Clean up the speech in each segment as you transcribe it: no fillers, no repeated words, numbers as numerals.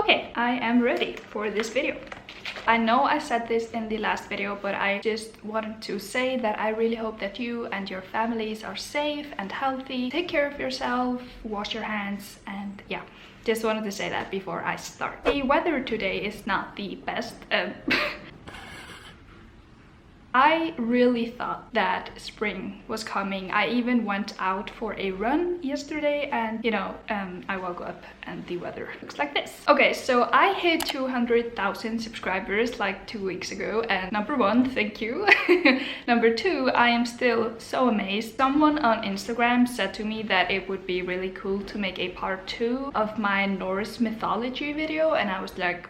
Okay, I am ready for this video. I know I said this in the last video, but I just wanted to say that I really hope that you and your families are safe and healthy. Take care of yourself, wash your hands, and yeah, just wanted to say that before I start. The weather today is not the best. I really thought that spring was coming. I even went out for a run yesterday and I woke up and the weather looks like this. Okay, so I hit 200,000 subscribers like 2 weeks ago, and number one, thank you. Number two, I am still so amazed. Someone on Instagram said to me that it would be really cool to make a part 2 of my Norse mythology video, and I was like,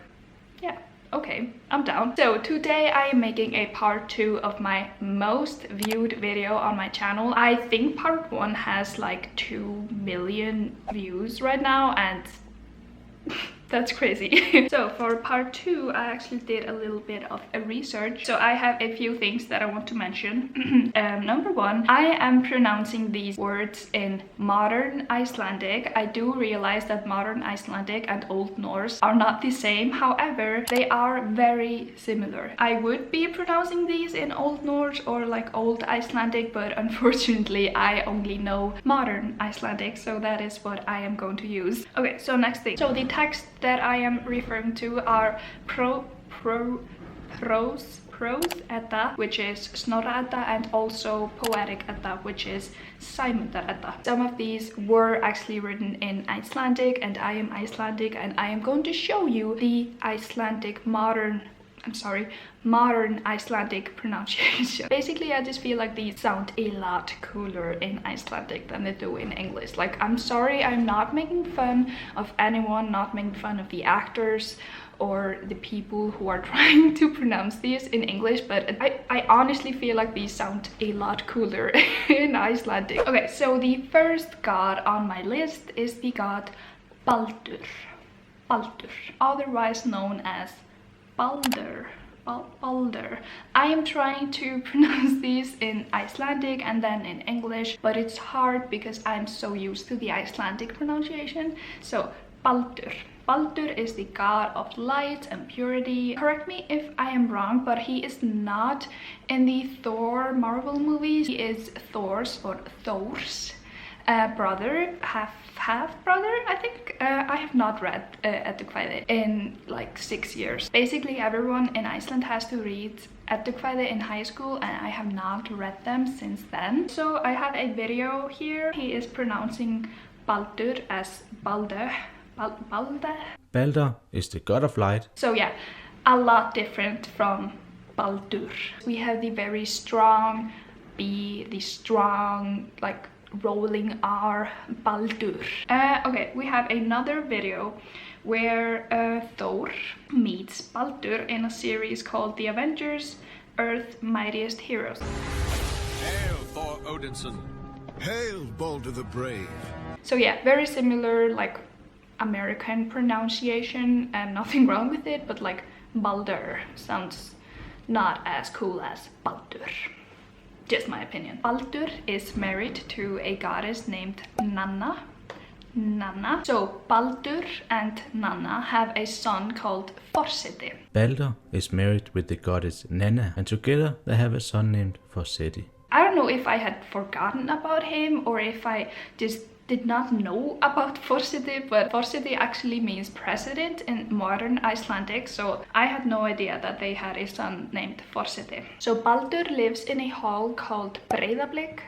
yeah, okay, I'm down. So today I am making a part 2 of my most viewed video on my channel. I think part 1 has like 2 million views right now, and that's crazy. So for part 2, I actually did a little bit of a research. So I have a few things that I want to mention. Number one, I am pronouncing these words in modern Icelandic. I do realize that modern Icelandic and Old Norse are not the same. However, they are very similar. I would be pronouncing these in Old Norse or like Old Icelandic, but unfortunately I only know modern Icelandic, so that is what I am going to use. Okay, so next thing. So the text that I am referring to are prose Edda, which is Snorra Edda, and also poetic Edda, which is Sæmundar Edda. Some of these were actually written in Icelandic, and I am Icelandic, and I am going to show you the Icelandic modern Icelandic pronunciation. Basically, I just feel like these sound a lot cooler in Icelandic than they do in English. Like, I'm sorry, I'm not making fun of anyone, not making fun of the actors or the people who are trying to pronounce these in English, but I honestly feel like these sound a lot cooler in Icelandic. Okay, so the first god on my list is the god Baldur, otherwise known as Baldur. I am trying to pronounce these in Icelandic and then in English, but it's hard because I'm so used to the Icelandic pronunciation. So Baldur. Baldur is the god of light and purity. Correct me if I am wrong, but he is not in the Thor Marvel movies. He is Thor's brother, half brother, I think. I have not read Eddukvæði in like 6 years. Basically, everyone in Iceland has to read Eddukvæði in high school, and I have not read them since then. So I have a video here. He is pronouncing Baldur as Balder. Balder is the god of light. So yeah, a lot different from Baldur. We have the very strong B, the strong like rolling R, Baldur. Okay, we have another video where Thor meets Baldur in a series called The Avengers, Earth's Mightiest Heroes. Hail, Thor Odinson! Hail, Baldur the Brave! So yeah, very similar like American pronunciation, and nothing wrong with it, but like Baldur sounds not as cool as Baldur. Just my opinion. Baldur is married to a goddess named Nanna. So Baldur and Nanna have a son called Forseti. Balder is married with the goddess Nanna, and together they have a son named Forseti. I don't know if I had forgotten about him or if I just did not know about Forseti, but Forseti actually means president in modern Icelandic, so I had no idea that they had a son named Forseti. So Baldur lives in a hall called Breiðablik.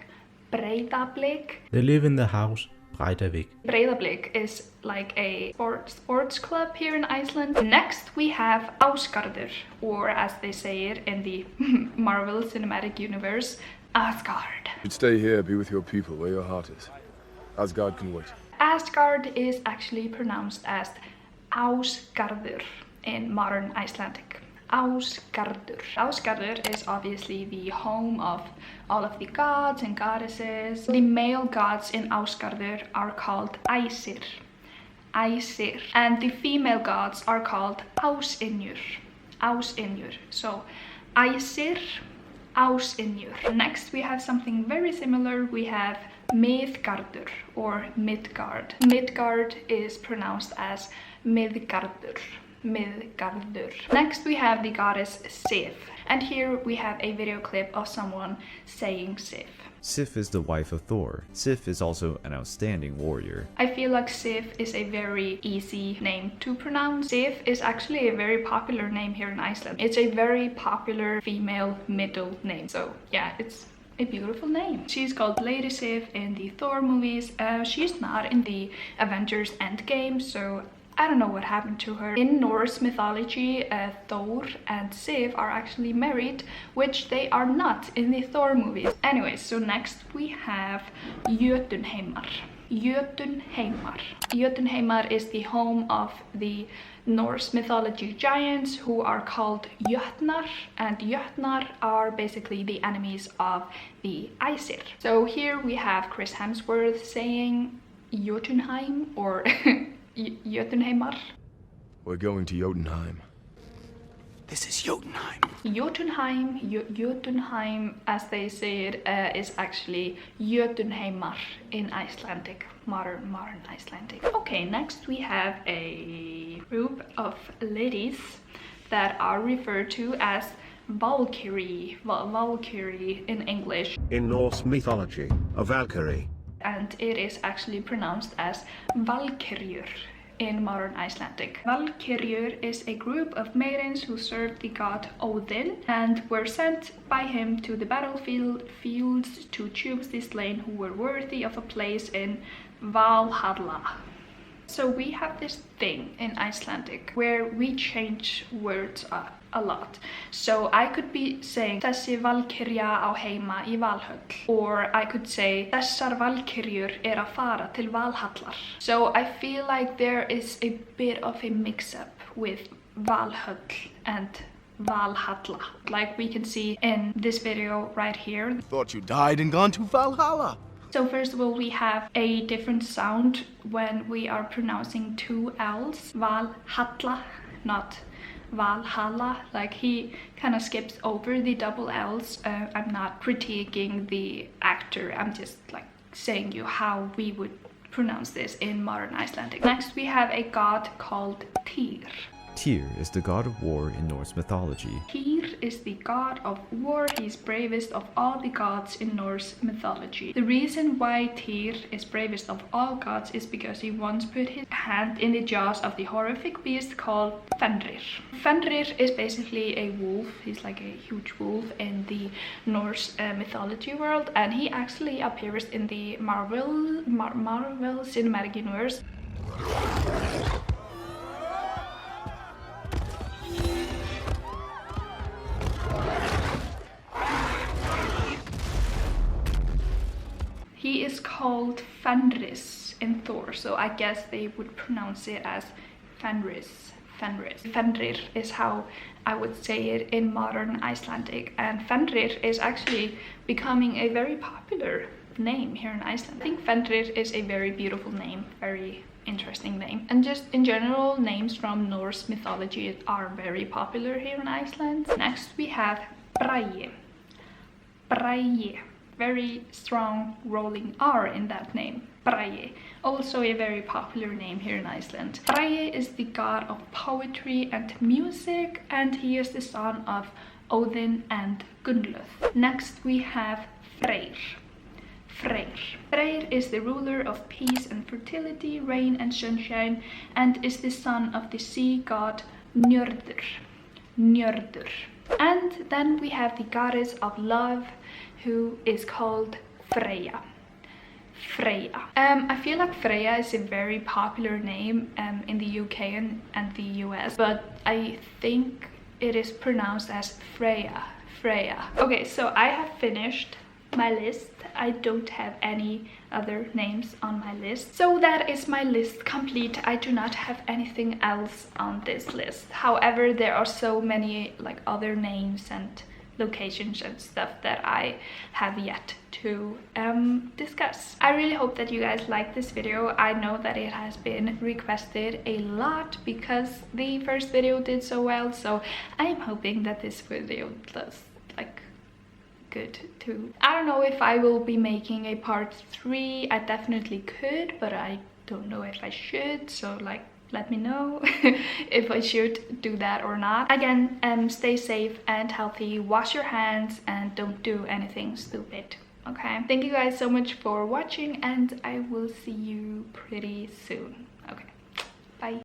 They live in the house Breidavik. Breiðablik is like a sports club here in Iceland. Next we have Ásgarður, or as they say it in the Marvel Cinematic Universe, Asgard. You'd stay here, be with your people, where your heart is. Asgard can wait. Asgard is actually pronounced as Ásgarður in modern Icelandic. Ásgarður. Ásgarður is obviously the home of all of the gods and goddesses. The male gods in Ásgarður are called Æsir. And the female gods are called Ásynjur. So Æsir, Ásynjur. Next we have something very similar. We have Midgardur or Midgard. Midgard is pronounced as Midgardur. Midgardur. Next we have the goddess Sif, and here we have a video clip of someone saying Sif. Sif is the wife of Thor. Sif is also an outstanding warrior. I feel like Sif is a very easy name to pronounce. Sif is actually a very popular name here in Iceland. It's a very popular female middle name. So yeah, it's a beautiful name. She's called Lady Sif in the Thor movies. She's not in the Avengers Endgame, so I don't know what happened to her. In Norse mythology, Thor and Sif are actually married, which they are not in the Thor movies. Anyway, so next we have Jötunheimar. Jötunheimar. Jötunheimar is the home of the Norse mythology giants who are called Jötnar, and Jötnar are basically the enemies of the Aesir. So here we have Chris Hemsworth saying Jötunheim or Jötunheimar. We're going to Jotunheim. This is Jotunheim. Jötunheim, as they say it, is actually Jötunheimar in Icelandic, modern Icelandic. Okay, next we have a group of ladies that are referred to as Valkyrie. Valkyrie in English. In Norse mythology, a Valkyrie. And it is actually pronounced as Valkyriur in modern Icelandic. Valkyriur is a group of maidens who served the god Odin and were sent by him to the battlefields to choose the slain who were worthy of a place in Valhalla. So we have this thing in Icelandic where we change words up a lot. So I could be saying Þessi Valkyrja á heima í Valhöll, or I could say Þessar Valkyrjur að fara til Valhallar. So I feel like there is a bit of a mix-up with Valhöll and Valhalla, like we can see in this video right here. Thought you died and gone to Valhalla. So first of all, we have a different sound when we are pronouncing two L's. Valhalla, not Valhalla. Like he kind of skips over the double L's. I'm not critiquing the actor. I'm just like saying you how we would pronounce this in modern Icelandic. Next, we have a god called Tyr. Tyr is the god of war in Norse mythology. Tyr is the god of war. He's bravest of all the gods in Norse mythology. The reason why Tyr is bravest of all gods is because he once put his hand in the jaws of the horrific beast called Fenrir. Fenrir is basically a wolf. He's like a huge wolf in the Norse mythology world, and he actually appears in the Marvel Cinematic Universe. He is called Fenris in Thor, so I guess they would pronounce it as Fenris. Fenrir is how I would say it in modern Icelandic, and Fenrir is actually becoming a very popular name here in Iceland. I think Fenrir is a very beautiful name, very interesting name, and just in general names from Norse mythology are very popular here in Iceland. Next we have Bragi. Bragi. Very strong rolling R in that name. Bragi, also a very popular name here in Iceland. Bragi is the god of poetry and music, and he is the son of Odin and Gunnlöð. Next we have Freyr. Freyr is the ruler of peace and fertility, rain and sunshine, and is the son of the sea god Njörður. And then we have the goddess of love, who is called Freya. I feel like Freya is a very popular name in the UK and the US, but I think it is pronounced as Freya. Okay, so I have finished my list. I don't have any other names on my list, so that is my list complete. I do not have anything else on this list. However, there are so many like other names and locations and stuff that I have yet to discuss. I really hope that you guys like this video. I know that it has been requested a lot because the first video did so well, so I am hoping that this video does like good too. I don't know if I will be making a part 3. I definitely could, but I don't know if I should, so like let me know if I should do that or not. Again, stay safe and healthy, wash your hands, and don't do anything stupid. Okay, thank you guys so much for watching, and I will see you pretty soon. Okay, bye.